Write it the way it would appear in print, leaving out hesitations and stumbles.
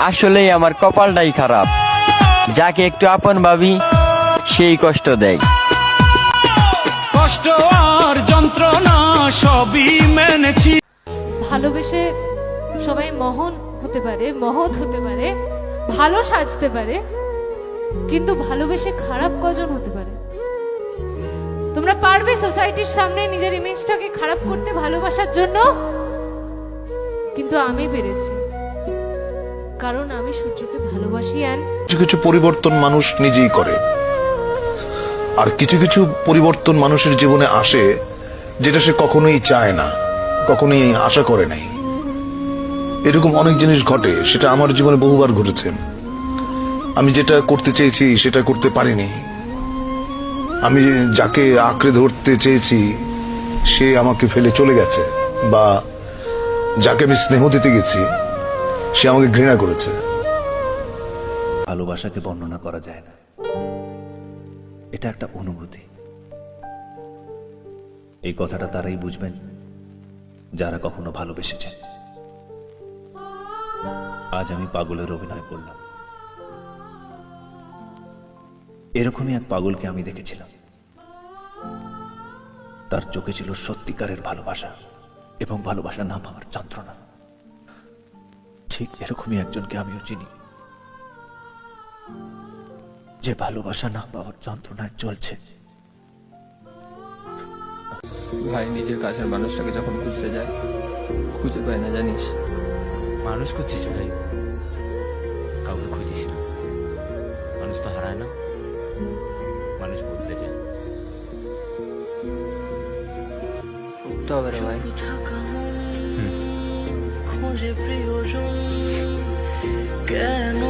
আসলেই আমার কপালটাই খারাপ, যাকে একটু আপন ভাবি সেই কষ্ট দেয়। কষ্ট আর যন্ত্রণা সবই মেনেছি। ভালোবেসে সবাই মহৎ হতে পারে, ভালো সাজতে পারে, কিন্তু ভালোবেসে খারাপ কজন হতে পারে? তোমরা পারবে সোসাইটির সামনে নিজের ইমেজটাকে খারাপ করতে ভালোবাসার জন্য? কিন্তু আমি পেরেছি, কারণ আমি সূর্যকে ভালোবাসি। কিছু কিছু পরিবর্তন মানুষ নিজেই করে, আর কিছু কিছু পরিবর্তন মানুষের জীবনে আসে যেটা সে কখনোই চায় না, কখনোই আশা করে নাই। এরকম অনেক জিনিস ঘটে, সেটা আমার জীবনে বহুবার ঘটেছে। আমি যেটা করতে চেয়েছি সেটা করতে পারিনি। আমি যাকে আঁকড়ে ধরতে চেয়েছি সে আমাকে ফেলে চলে গেছে, বা যাকে আমি স্নেহ দিতে গেছি সে আমাকে ঘৃণা করেছে। ভালোবাসাকে বর্ণনা করা যায় না, এটা একটা অনুভূতি। এই কথাটা তারাই বুঝবেন যারা কখনো ভালোবেসেছেন। আজ আমি পাগলের অভিনয় করলাম। এরকমই এক পাগলকে আমি দেখেছিলাম। তার চোখে ছিল সত্যিকারের ভালোবাসা এবং ভালোবাসা না পাওয়ার যন্ত্রণা। ঠিক এরকমই একজনকে আমিও চিনি, যে ভালোবাসা না পাওয়ার যন্ত্রণায় চলছে। ভাই নিজের কাছের মানুষটাকে যখন খুঁজতে যায় খুঁজে পায় না, জানিস? মানুষ খুঁজছিস ভাই, কাউকে খুঁজিস না। মানুষ তো হারায় না, মানুষ বদলে যায়। উঠতে হবে রে ভাই। খোঁজে প্রিয়জন কেন